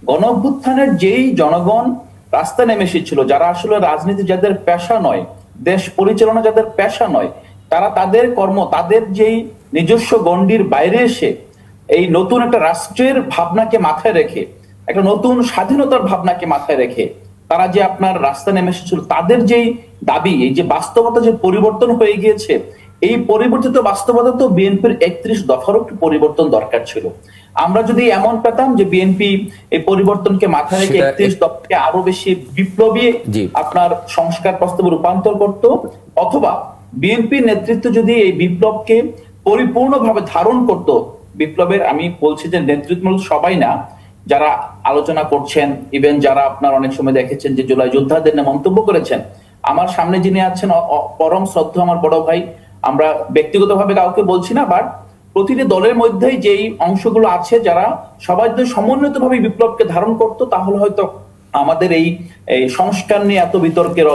গণ অভ্যুত্থানের যেই জনগণ রাস্তায় নেমে এসেছিল, যারা আসলে রাজনীতি যাদের পেশা নয়, দেশ পরিচালনা যাদের পেশা নয়, তারা তাদের কর্ম, তাদের যেই নিজস্ব গণ্ডির বাইরে এসে এই নতুন একটা রাষ্ট্রের ভাবনাকে মাথায় রেখে, একটা নতুন স্বাধীনতার ভাবনাকে মাথায় রেখে তারা যে আপনার রাস্তা নেমে এসেছিল, তাদের যেই দাবি, এই যে বাস্তবতা যে পরিবর্তন হয়ে গিয়েছে, এই পরিবর্তিত বাস্তবতা তো বিএনপির 31 দফারও একটু পরিবর্তন দরকার ছিল। আমরা যদি এমন পেতাম যে বিএনপি এই পরিবর্তনকে মাথায় রেখে 31 দফাকে আরো বেশি বিপ্লবী আপনার সংস্কার প্রস্তাবে রূপান্তর করত, অথবা বিএনপির নেতৃত্ব যদি এই বিপ্লবকে পরিপূর্ণভাবে ধারণ করত, বিপ্লবের আমি বলছি যে নেতৃত্ব সবাই না, যারা আলোচনা করছেন, ইভেন যারা আপনার অনেক সময় দেখেছেন যে জুলাই যোদ্ধাদের নিয়ে মন্তব্য করেছেন, আমার সামনে যিনি আছেন পরম শ্রদ্ধা আমার বড় ভাই, আমরা ব্যক্তিগতভাবে কাউকে বলছি না, বাট প্রতিটি দলের মধ্যেই যেই অংশগুলো আছে যারা সবাই যদি সমন্বিতভাবে বিপ্লবকে ধারণ করতো, তাহলে হয়তো আমাদের এই সংস্কার নিয়ে এত বিতর্কের